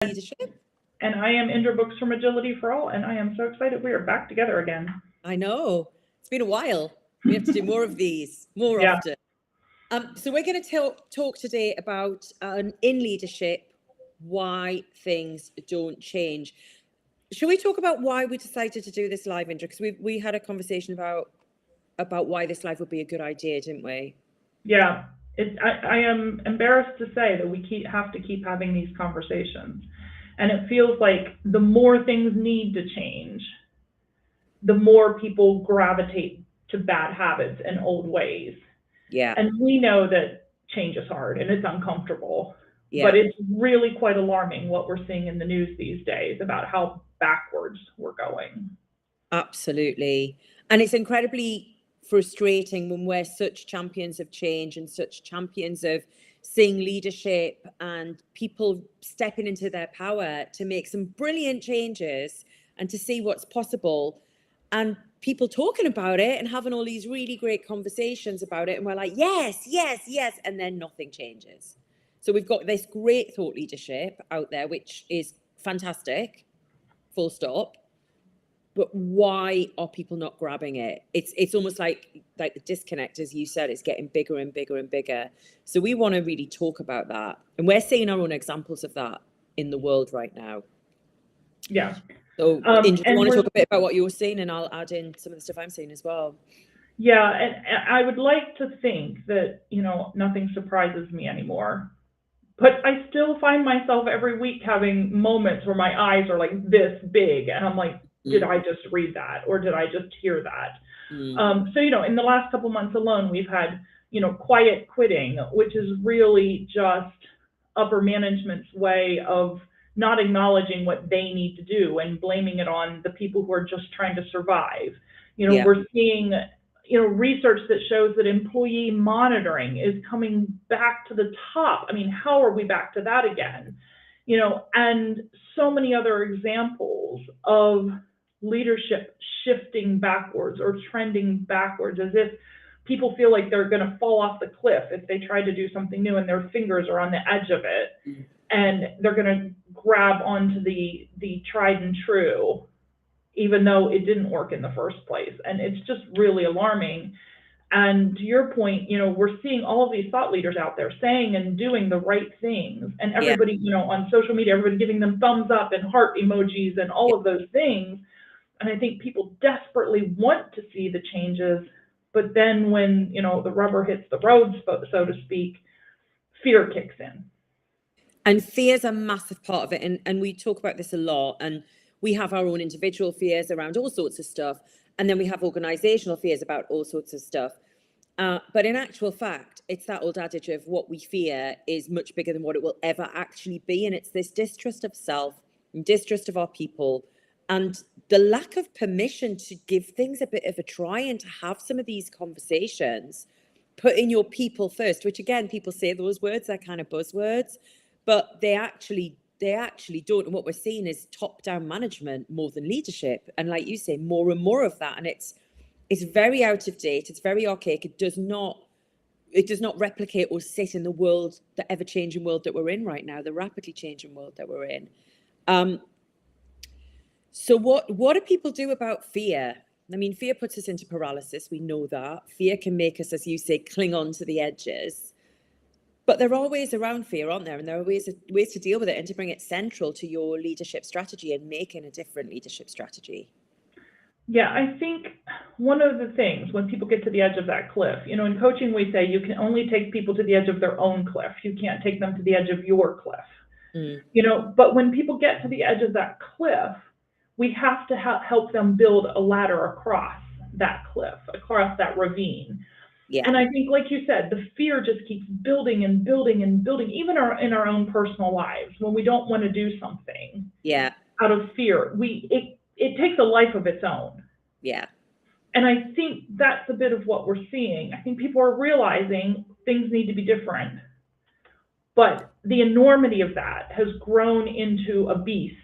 Leadership. And I am Indra Books from Agility for All, and I am so excited we are back together again. I know. It's been a while. We have to do more of these more Yeah. often. So we're going to talk today about in leadership, why things don't change. Shall we talk about why we decided to do this live, Indra? Because we had a conversation about why this live would be a good idea, didn't we? Yeah. I am embarrassed to say that we have to keep having these conversations. And it feels like the more things need to change, the more people gravitate to bad habits and old ways. Yeah. And we know that change is hard and it's uncomfortable. Yeah. But it's really quite alarming what we're seeing in the news these days about how backwards we're going. Absolutely. And it's incredibly frustrating when we're such champions of change and such champions of seeing leadership and people stepping into their power to make some brilliant changes and to see what's possible, and people talking about it and having all these really great conversations about it, and we're like, yes, yes, yes, and then nothing changes. So we've got this great thought leadership out there, which is fantastic, full stop. But why are people not grabbing it? It's almost like the disconnect, as you said, it's getting bigger and bigger and bigger. So we want to really talk about that. And we're seeing our own examples of that in the world right now. Yeah. So, Indra, do you want to talk a bit about what you're seeing, and I'll add in some of the stuff I'm seeing as well. Yeah, and I would like to think that, nothing surprises me anymore. But I still find myself every week having moments where my eyes are like this big, and I'm like, did I just read that, or did I just hear that? So, in the last couple months alone, we've had, quiet quitting, which is really just upper management's way of not acknowledging what they need to do and blaming it on the people who are just trying to survive. Yeah. We're seeing, research that shows that employee monitoring is coming back to the top. I mean, how are we back to that again? And so many other examples of leadership shifting backwards or trending backwards, as if people feel like they're going to fall off the cliff if they try to do something new and their fingers are on the edge of it, and they're going to grab onto the tried and true, even though it didn't work in the first place. And it's just really alarming. And to your point, we're seeing all of these thought leaders out there saying and doing the right things, and everybody, on social media, everybody giving them thumbs up and heart emojis and all of those things. And I think people desperately want to see the changes, but then when, the rubber hits the road, so to speak, fear kicks in. And fear is a massive part of it. And we talk about this a lot. And we have our own individual fears around all sorts of stuff. And then we have organizational fears about all sorts of stuff. But in actual fact, it's that old adage of what we fear is much bigger than what it will ever actually be. And it's this distrust of self and distrust of our people, and the lack of permission to give things a bit of a try and to have some of these conversations, putting your people first, which again, people say those words, they're kind of buzzwords, but they actually don't. And what we're seeing is top-down management more than leadership. And like you say, more and more of that. And it's very out of date. It's very archaic. It does not replicate or sit in the world, the ever-changing world that we're in right now, the rapidly changing world that we're in. So what do people do about fear? I mean, fear puts us into paralysis. We know that. Fear can make us, as you say, cling on to the edges. But there are ways around fear, aren't there? And there are ways to deal with it and to bring it central to your leadership strategy and making a different leadership strategy. Yeah, I think one of the things when people get to the edge of that cliff, in coaching we say you can only take people to the edge of their own cliff. You can't take them to the edge of your cliff. But when people get to the edge of that cliff, we have to help them build a ladder across that cliff, across that ravine. Yeah. And I think, like you said, the fear just keeps building and building and building, even in our own personal lives, when we don't want to do something out of fear. It takes a life of its own. Yeah. And I think that's a bit of what we're seeing. I think people are realizing things need to be different. But the enormity of that has grown into a beast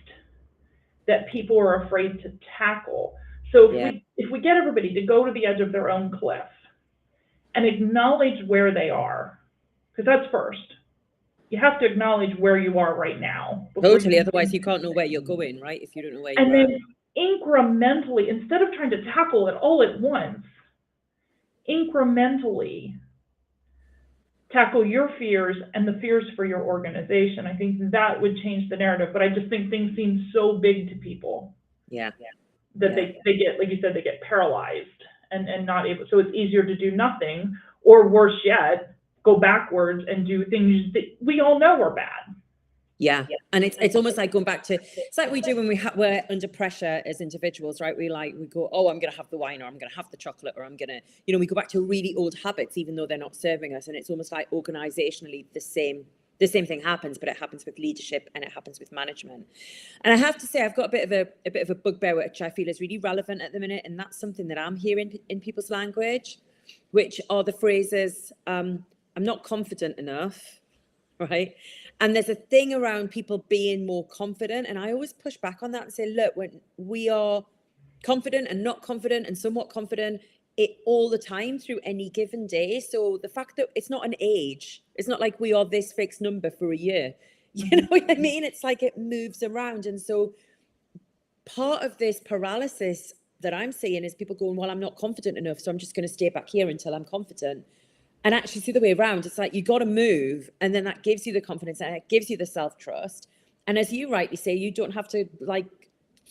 that people are afraid to tackle. So if we get everybody to go to the edge of their own cliff and acknowledge where they are, because that's first, you have to acknowledge where you are right now. before Totally. you Otherwise, you can can't know where you're going, right? If you don't know where And you're at. then incrementally, instead of trying to tackle it all at once, incrementally tackle your fears and the fears for your organization. I think that would change the narrative. But I just think things seem so big to people Yeah. that Yeah. they get, like you said, they get paralyzed and not able. So it's easier to do nothing, or worse yet, go backwards and do things that we all know are bad. Yeah. And it's almost like going back to, it's like we do when we're under pressure as individuals, right? We go, oh, I'm going to have the wine, or I'm going to have the chocolate, or I'm going to, we go back to really old habits, even though they're not serving us. And it's almost like organizationally the same thing happens, but it happens with leadership and it happens with management. And I have to say, I've got a bit of a bugbear, which I feel is really relevant at the minute. And that's something that I'm hearing in people's language, which are the phrases, I'm not confident enough, right? And there's a thing around people being more confident. And I always push back on that and say, look, when we are confident and not confident and somewhat confident all the time through any given day. So the fact that it's not an age, it's not like we are this fixed number for a year. You know what I mean? It's like it moves around. And so part of this paralysis that I'm seeing is people going, well, I'm not confident enough, so I'm just going to stay back here until I'm confident. And actually, it's the other way around. It's like you got to move, and then that gives you the confidence and it gives you the self-trust. And as you rightly say, you don't have to like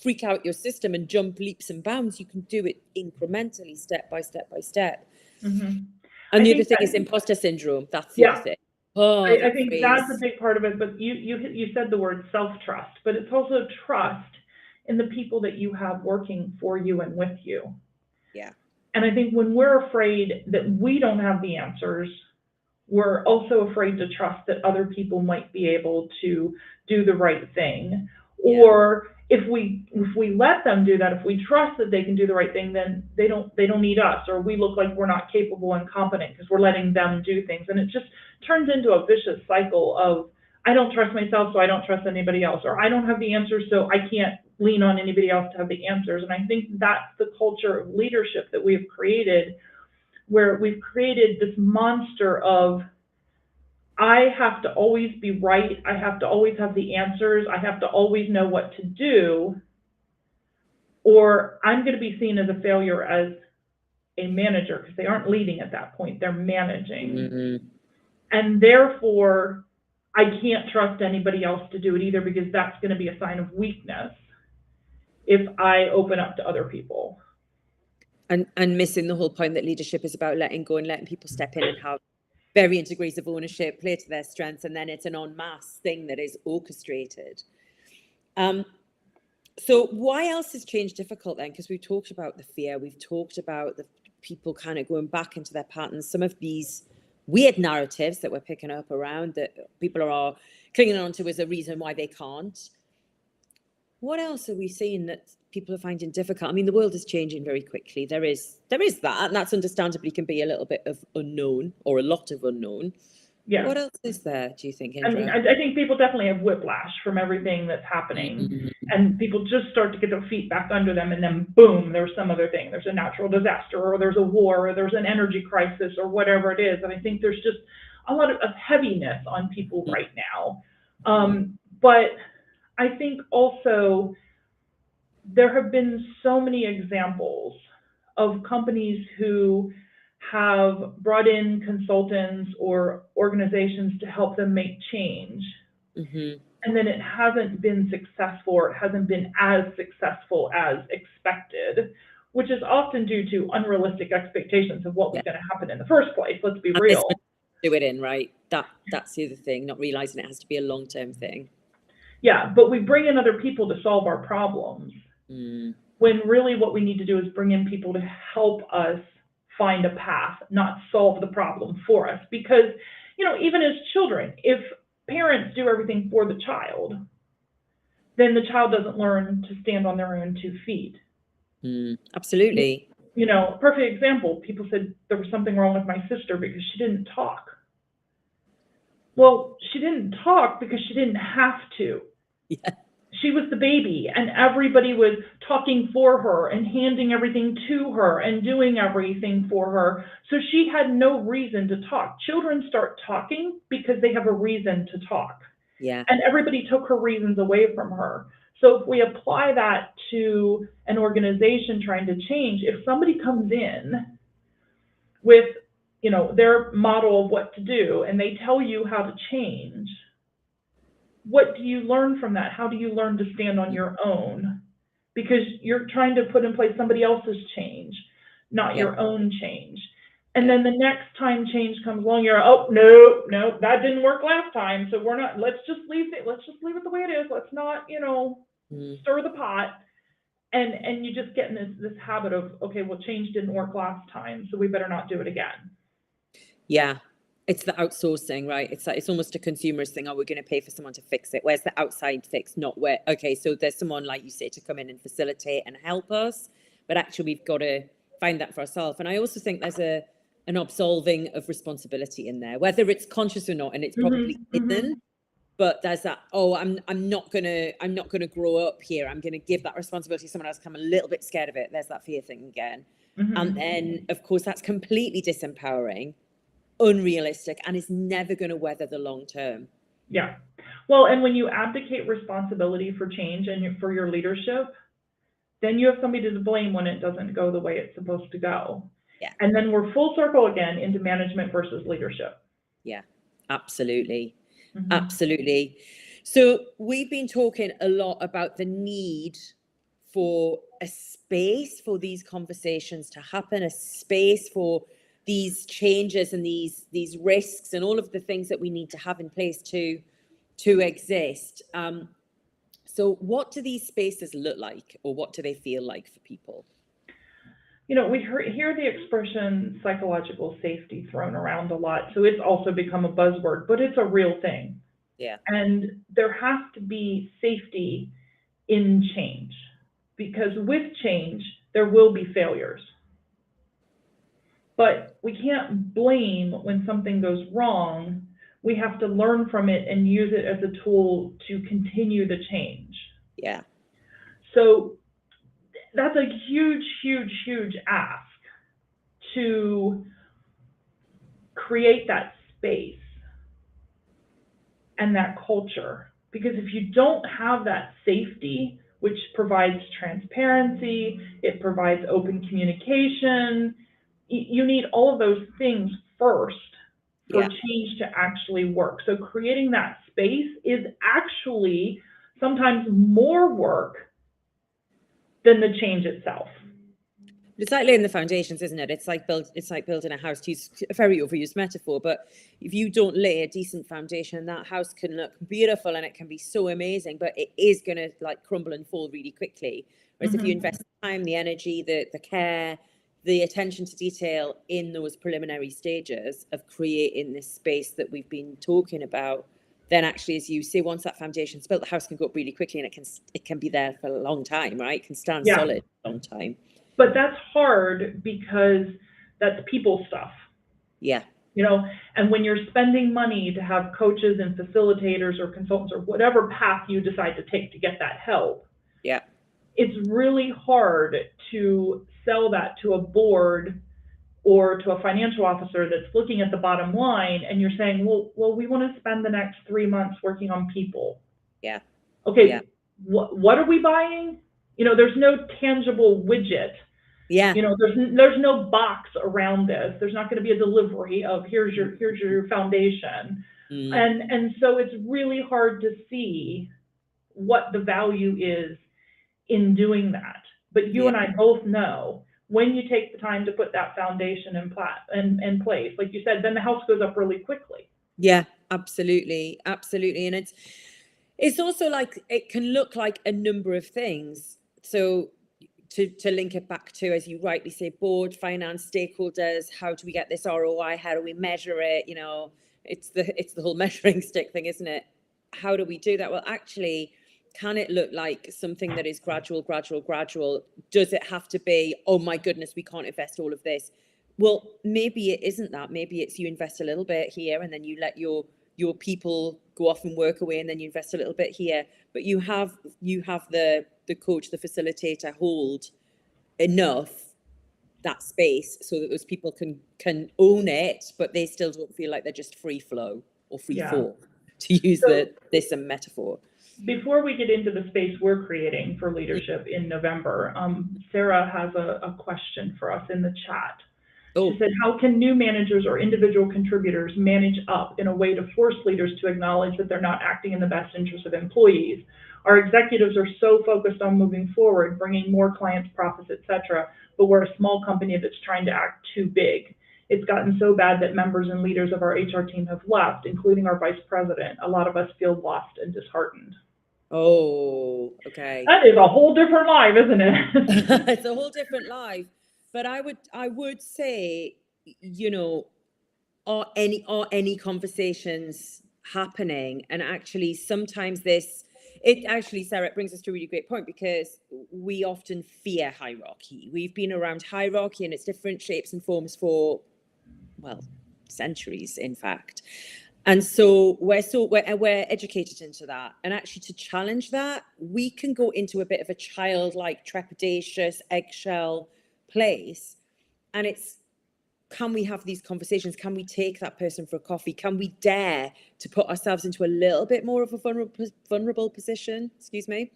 freak out your system and jump leaps and bounds. You can do it incrementally, step by step by step. Mm-hmm. And the other thing is imposter syndrome. That's the other thing. Oh, I think that's a big part of it. But you said the word self-trust, but it's also trust in the people that you have working for you and with you. Yeah. And I think when we're afraid that we don't have the answers, we're also afraid to trust that other people might be able to do the right thing. Yeah. Or if we let them do that, if we trust that they can do the right thing, then they don't need us, or we look like we're not capable and competent because we're letting them do things. And it just turns into a vicious cycle of, I don't trust myself, so I don't trust anybody else, or I don't have the answers, so I can't lean on anybody else to have the answers. And I think that's the culture of leadership that we've created, where we've created this monster of, I have to always be right, I have to always have the answers, I have to always know what to do, or I'm going to be seen as a failure as a manager, because they aren't leading at that point, they're managing. Mm-hmm. And therefore, I can't trust anybody else to do it either, because that's going to be a sign of weakness if I open up to other people. And missing the whole point that leadership is about letting go and letting people step in and have varying degrees of ownership, play to their strengths, and then it's an en masse thing that is orchestrated. So why else is change difficult then? Because we've talked about the fear, we've talked about the people kind of going back into their patterns, some of these weird narratives that we're picking up around that people are clinging on to as a reason why they can't. What else are we seeing that people are finding difficult? I mean, the world is changing very quickly. There is that, and that's understandably can be a little bit of unknown or a lot of unknown. Yeah. What else is there, do you think, Indra? I mean, I think people definitely have whiplash from everything that's happening, mm-hmm. and people just start to get their feet back under them, and then boom, there's some other thing. There's a natural disaster, or there's a war, or there's an energy crisis, or whatever it is. And I think there's just a lot of heaviness on people right now. But I think also there have been so many examples of companies who have brought in consultants or organizations to help them make change. Mm-hmm. And then it hasn't been successful, or it hasn't been as successful as expected, which is often due to unrealistic expectations of what was going to happen in the first place. Let's be real. Do it in, right? That's the other thing, not realizing it has to be a long-term thing. Yeah, but we bring in other people to solve our problems. When really what we need to do is bring in people to help us find a path, not solve the problem for us. Because, even as children, if parents do everything for the child, then the child doesn't learn to stand on their own 2 feet. Absolutely. Perfect example, people said there was something wrong with my sister because she didn't talk. Well, she didn't talk because she didn't have to. Yeah. she was the baby and everybody was talking for her and handing everything to her and doing everything for her. So she had no reason to talk. Children start talking because they have a reason to talk. Yeah. And everybody took her reasons away from her. So if we apply that to an organization trying to change, if somebody comes in with, you know, their model of what to do and they tell you how to change, what do you learn from that? How do you learn to stand on your own? Because you're trying to put in place somebody else's change, not your own change. And then the next time change comes along, you're, oh, no, that didn't work last time. So we're not, let's just leave it the way it is. Let's not, you know, stir the pot. And you just get in this habit of, okay, well, change didn't work last time, so we better not do it again. Yeah. It's the outsourcing, right? It's like, it's almost a consumerist thing. Oh, we're going to pay for someone to fix it. Where's the outside fix? Not where, okay, so there's someone, like you say, to come in and facilitate and help us, but actually we've got to find that for ourselves. And I also think there's an absolving of responsibility in there, whether it's conscious or not, and it's probably isn't, but there's that, oh, I'm not gonna grow up here. I'm gonna give that responsibility to someone else. I'm a little bit scared of it. There's that fear thing again. And then, of course, that's completely disempowering, unrealistic, and is never going to weather the long term. Yeah. Well, and when you abdicate responsibility for change and for your leadership, then you have somebody to blame when it doesn't go the way it's supposed to go. Yeah. And then we're full circle again into management versus leadership. Yeah, absolutely. Absolutely. So we've been talking a lot about the need for a space for these conversations to happen, a space for these changes and these risks and all of the things that we need to have in place to exist. So what do these spaces look like, or what do they feel like for people? You know, we hear the expression psychological safety thrown around a lot, so it's also become a buzzword, but it's a real thing. Yeah. And there has to be safety in change, because with change, there will be failures. But we can't blame when something goes wrong. We have to learn from it and use it as a tool to continue the change. Yeah. So that's a huge ask to create that space and that culture. Because if you don't have that safety, which provides transparency, it provides open communication, you need all of those things first for change to actually work. So creating that space is actually sometimes more work than the change itself. It's like laying the foundations, isn't it? It's like building a house, to use a very overused metaphor, but if you don't lay a decent foundation, that house can look beautiful and it can be so amazing, but it is going to like crumble and fall really quickly. Whereas if you invest the time, the energy, the care, the attention to detail in those preliminary stages of creating this space that we've been talking about, then actually, as you say, once that foundation's built, the house can go up really quickly, and it can be there for a long time, right? It can stand solid for a long time. But that's hard because that's people stuff. Yeah. You know, and when you're spending money to have coaches and facilitators or consultants or whatever path you decide to take to get that help, it's really hard to sell that to a board or to a financial officer that's looking at the bottom line, and you're saying, well, we want to spend the next 3 months working on people. Yeah. Okay. What are we buying? You know, there's no tangible widget. Yeah. You know, there's no box around this. There's not going to be a delivery of here's your foundation. And so it's really hard to see what the value is in doing that. But you and I both know when you take the time to put that foundation in place, like you said, then the house goes up really quickly. Yeah, absolutely. Absolutely. And it's also like, it can look like a number of things. So to link it back to, as you rightly say, board, finance, stakeholders, how do we get this ROI? How do we measure it? You know, it's the whole measuring stick thing, isn't it? How do we do that? Well, actually, can it look like something that is gradual? Does it have to be, oh my goodness, we can't invest all of this? Well, maybe it isn't that. Maybe it's you invest a little bit here and then you let your people go off and work away, and then you invest a little bit here. But you have the coach, the facilitator hold enough that space so that those people can own it, but they still don't feel like they're just free flow or free fall, to use this metaphor. Before we get into the space we're creating for leadership in November, Sarah has a question for us in the chat. She said, how can new managers or individual contributors manage up in a way to force leaders to acknowledge that they're not acting in the best interest of employees? Our executives are so focused on moving forward, bringing more clients, profits, etc., but we're a small company that's trying to act too big. It's gotten so bad that members and leaders of our HR team have left, including our vice president. A lot of us feel lost and disheartened. Oh, okay. That is a whole different life, isn't it? It's a whole different life. But I would say, you know, are any conversations happening? And actually, sometimes Sarah, it brings us to a really great point, because we often fear hierarchy. We've been around hierarchy in its different shapes and forms for, well, centuries, in fact. And so we're educated into that. And actually, to challenge that, we can go into a bit of a childlike, trepidatious, eggshell place. And it's, can we have these conversations? Can we take that person for a coffee? Can we dare to put ourselves into a little bit more of a vulnerable position? Excuse me.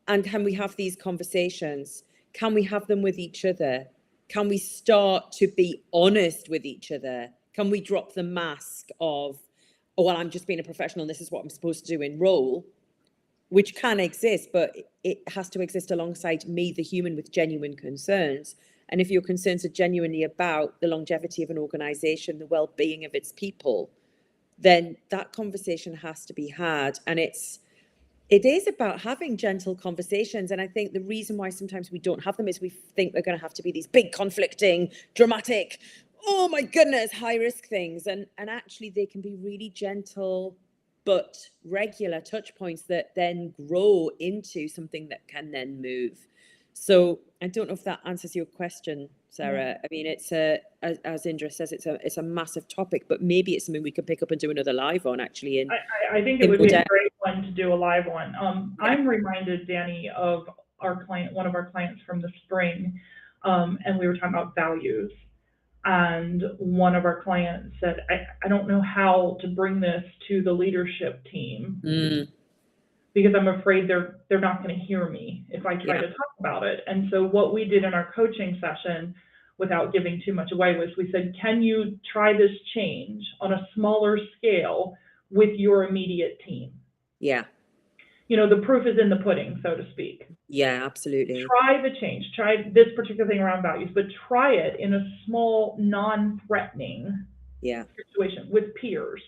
And can we have these conversations? Can we have them with each other? Can we start to be honest with each other? Can we drop the mask of, oh, well, I'm just being a professional and this is what I'm supposed to do in role, which can exist, but it has to exist alongside me, the human, with genuine concerns. And if your concerns are genuinely about the longevity of an organization, the well-being of its people, then that conversation has to be had. And it is about having gentle conversations. And I think the reason why sometimes we don't have them is we think they're going to have to be these big, conflicting, dramatic, oh my goodness, high risk things. And actually they can be really gentle, but regular touch points that then grow into something that can then move. So I don't know if that answers your question, Sarah. I mean, it's as Indra says, it's a massive topic, but maybe it's something we could pick up and do another live on, actually. I think it would be a great one to do a live one. I'm reminded, Danny, of one of our clients from the spring, and we were talking about values. And one of our clients said, I don't know how to bring this to the leadership team. Because I'm afraid they're not going to hear me if I try to talk about it. And so what we did in our coaching session, without giving too much away, was we said, can you try this change on a smaller scale with your immediate team? Yeah. You know, the proof is in the pudding, so to speak. Yeah, absolutely. Try the change. Try this particular thing around values, but try it in a small, non-threatening situation with peers.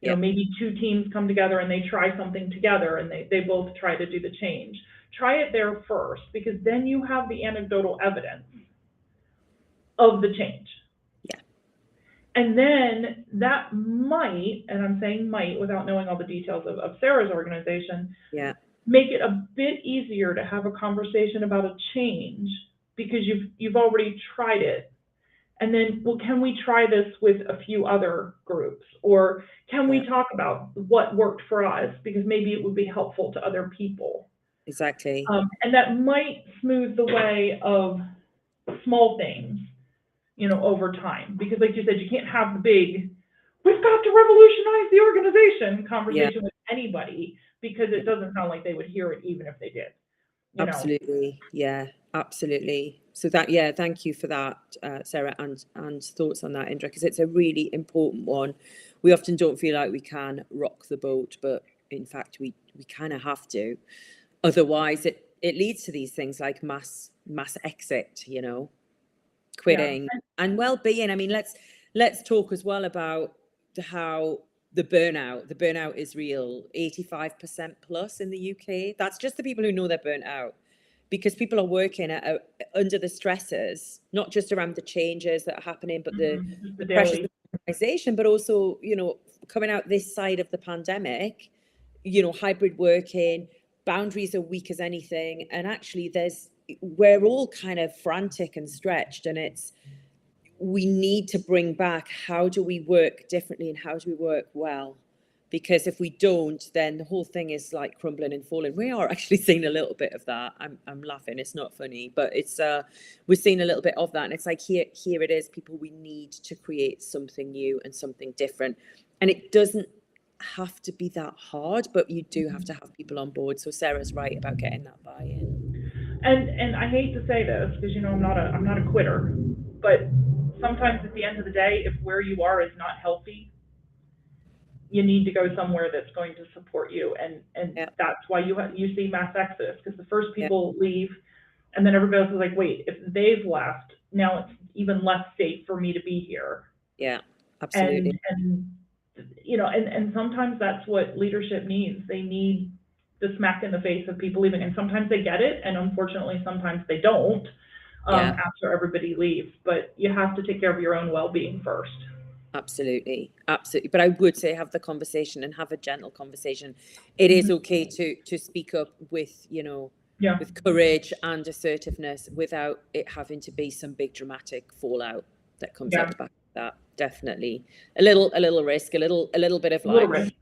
You know, maybe two teams come together and they try something together and they both try to do the change. Try it there first, because then you have the anecdotal evidence of the change. Yeah. And then that might, and I'm saying might without knowing all the details of Sarah's organization, make it a bit easier to have a conversation about a change, because you've already tried it. And then, well, can we try this with a few other groups? Or can we talk about what worked for us? Because maybe it would be helpful to other people. Exactly. And that might smooth the way of small things, you know, over time. Because like you said, you can't have the big, we've got to revolutionize the organization conversation with anybody, because it doesn't sound like they would hear it even if they did. Absolutely. Yeah, absolutely. So that, thank you for that, Sarah, and thoughts on that, Indra, because it's a really important one. We often don't feel like we can rock the boat, but in fact, we kind of have to. Otherwise, it leads to these things like mass exit, you know, quitting and well-being. I mean, let's talk as well about how the burnout is real. 85% plus in the UK. That's just the people who know they're burnt out, because people are working under the stresses, not just around the changes that are happening, but the pressures of the organization, but also, you know, coming out this side of the pandemic, you know, hybrid working, boundaries are weak as anything. And actually we're all kind of frantic and stretched, and we need to bring back, how do we work differently and how do we work well? because if we don't, then the whole thing is like crumbling and falling. We are actually seeing a little bit of that. I'm laughing. It's not funny, but it's we're seeing a little bit of that. And it's like here it is, people. We need to create something new and something different, and it doesn't have to be that hard, but you do have to have people on board. So Sarah's right about getting that buy-in. And I hate to say this because, you know, I'm not a quitter, but sometimes at the end of the day, if where you are is not healthy, you need to go somewhere that's going to support you, and that's why you see mass exodus, because the first people leave, and then everybody else is like, wait, if they've left, now it's even less safe for me to be here. Yeah, absolutely. And you know, and sometimes that's what leadership needs. They need the smack in the face of people leaving, and sometimes they get it, and unfortunately sometimes they don't after everybody leaves. But you have to take care of your own well-being first. Absolutely. But I would say have the conversation and have a gentle conversation. It is okay to speak up with, you know, with courage and assertiveness without it having to be some big dramatic fallout that comes out the back of that. Definitely. A little risk, a little bit of like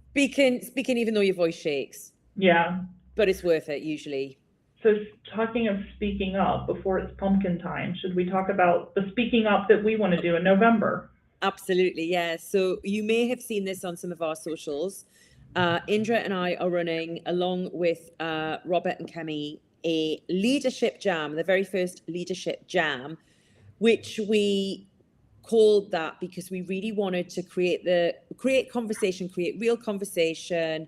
speaking even though your voice shakes. Yeah. But it's worth it usually. So talking of speaking up before it's pumpkin time, should we talk about the speaking up that we want to do in November? Absolutely, yeah. So you may have seen this on some of our socials. Indra and I are running, along with Robert and Kemi, a leadership jam, the very first leadership jam, which we called that because we really wanted to create conversation, create real conversation,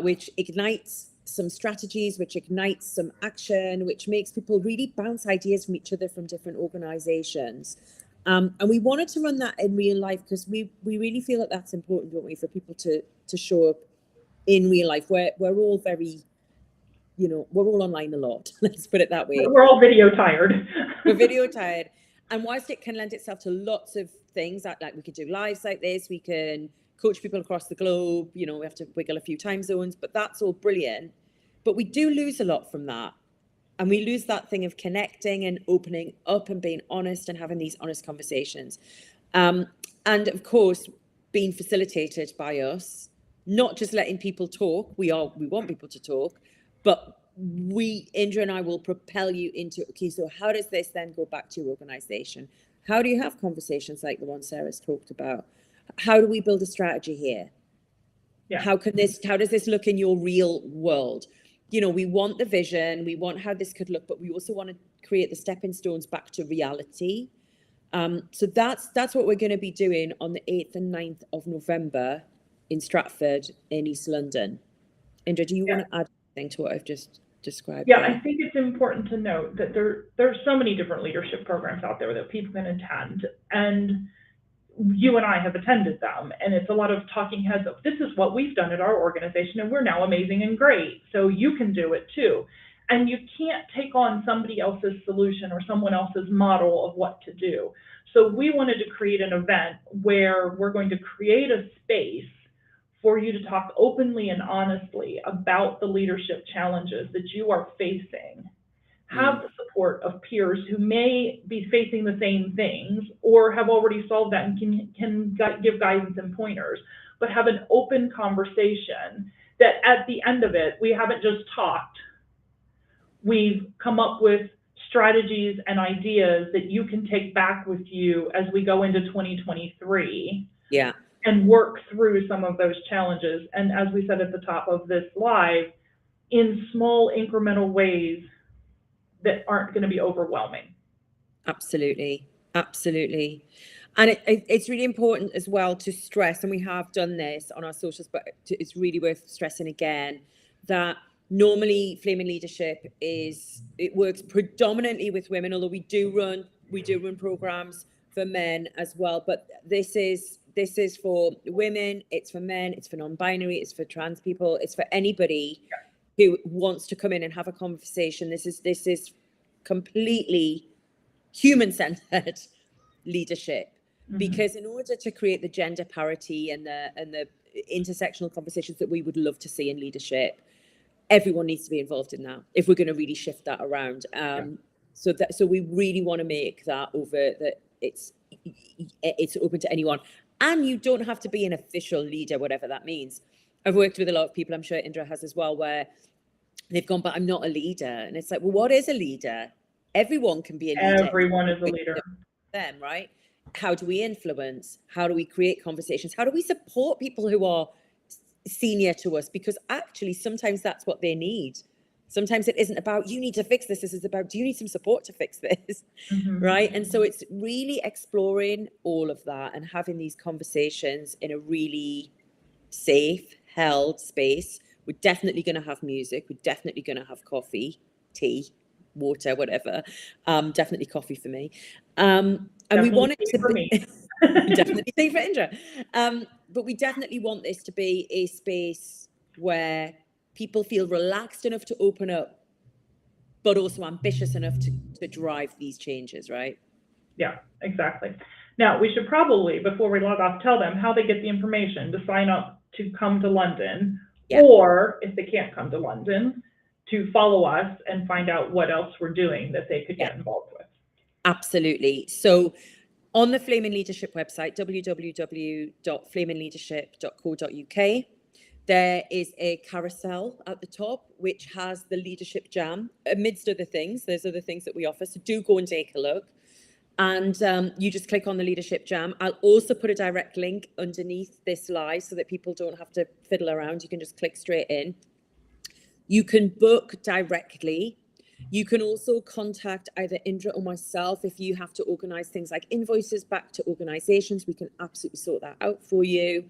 which ignites some strategies, which ignites some action, which makes people really bounce ideas from each other from different organizations. And we wanted to run that in real life because we really feel that that's important, don't we, for people to show up in real life. We're all very, you know, we're all online a lot. Let's put it that way. We're all video tired. We're video tired. And whilst it can lend itself to lots of things, like we could do lives like this, we can coach people across the globe, you know, we have to wiggle a few time zones, but that's all brilliant. But we do lose a lot from that. And we lose that thing of connecting and opening up and being honest and having these honest conversations. And of course, being facilitated by us, not just letting people talk. We want people to talk, but Indra and I will propel you into, okay, so how does this then go back to your organization? How do you have conversations like the one Sarah's talked about? How do we build a strategy here? Yeah. How does this look in your real world? You know, we want the vision, we want how this could look, but we also want to create the stepping stones back to reality. So that's what we're going to be doing on the 8th and 9th of November in Stratford in East London. Indra, do you want to add anything to what I've just described? Yeah, I think it's important to note that there's so many different leadership programs out there that people can attend, and you and I have attended them, and it's a lot of talking heads of, this is what we've done at our organization, and we're now amazing and great, so you can do it too. And you can't take on somebody else's solution or someone else's model of what to do. So we wanted to create an event where we're going to create a space for you to talk openly and honestly about the leadership challenges that you are facing. Have the support of peers who may be facing the same things or have already solved that and can give guidance and pointers, but have an open conversation that at the end of it, we haven't just talked. We've come up with strategies and ideas that you can take back with you as we go into 2023. Yeah. And work through some of those challenges. And as we said at the top of this live, in small incremental ways that aren't going to be overwhelming. Absolutely. And it's really important as well to stress, and we have done this on our socials, but it's really worth stressing again, that normally Flaming Leadership it works predominantly with women, although we do run programs for men as well. But this is for women, it's for men, it's for non-binary, it's for trans people, it's for anybody who wants to come in and have a conversation. This is completely human-centered leadership, because in order to create the gender parity and the intersectional conversations that we would love to see in leadership, everyone needs to be involved in that if we're going to really shift that around. So we really want to make that it's open to anyone. And you don't have to be an official leader, whatever that means. I've worked with a lot of people, I'm sure Indra has as well, where they've gone, but I'm not a leader. And it's like, well, what is a leader? Everyone can be a leader. Everyone is a leader. Them, right? How do we influence? How do we create conversations? How do we support people who are senior to us? Because actually, sometimes that's what they need. Sometimes it isn't about, you need to fix this. This is about, do you need some support to fix this? Mhm. Right? And so it's really exploring all of that and having these conversations in a really safe, held space. We're definitely going to have music. We're definitely going to have coffee, tea, water, whatever. Definitely coffee for me. And Definitely we want it to for be me. definitely tea for Indra. But we definitely want this to be a space where people feel relaxed enough to open up, but also ambitious enough to drive these changes, right? Yeah, exactly. Now, we should probably, before we log off, tell them how they get the information to sign up to come to London, Yeah. or if they can't come to London, to follow us and find out what else we're doing that they could get involved with. Absolutely. So on the Flaming Leadership website, www.flamingleadership.co.uk, there is a carousel at the top, which has the Leadership Jam, amidst other things. There's other things that we offer, so do go and take a look. And you just click on the Leadership Jam. I'll also put a direct link underneath this live so that people don't have to fiddle around. You can just click straight in. You can book directly. You can also contact either Indra or myself if you have to organize things like invoices back to organizations. We can absolutely sort that out for you.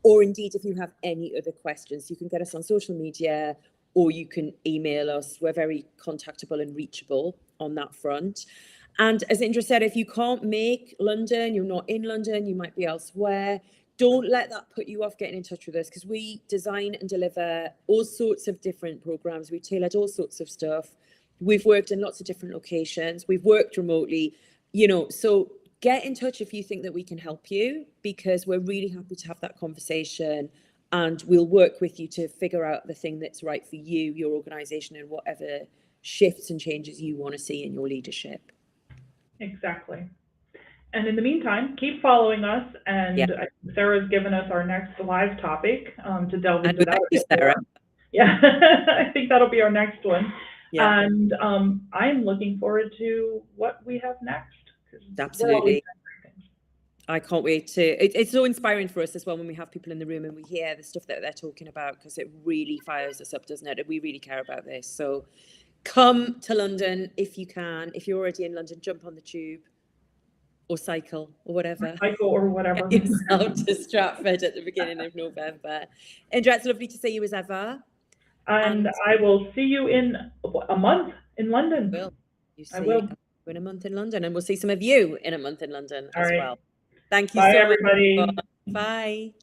Or indeed, if you have any other questions, you can get us on social media or you can email us. We're very contactable and reachable on that front. And as Indra said, if you can't make London, you're not in London, you might be elsewhere, don't let that put you off getting in touch with us, because we design and deliver all sorts of different programs. We've tailored all sorts of stuff. We've worked in lots of different locations. We've worked remotely, so get in touch if you think that we can help you, because we're really happy to have that conversation, and we'll work with you to figure out the thing that's right for you, your organization, and whatever shifts and changes you want to see in your leadership. Exactly. And in the meantime, keep following us. And Sarah's given us our next live topic to delve into that a bit more. Yeah, I think that'll be our next one. Yeah. And I'm looking forward to what we have next. Absolutely. I can't wait to. It's so inspiring for us as well when we have people in the room and we hear the stuff that they're talking about, because it really fires us up, doesn't it? And we really care about this. So come to London if you can. If you're already in London, jump on the tube or cycle or whatever. Cycle or whatever. Get yourself to Stratford at the beginning of November. Indra, it's lovely to see you as ever. And I will see you in a month in London. I will. In a month in London, and we'll see some of you in a month in London as well. Thank you so much. Bye, everybody. Bye.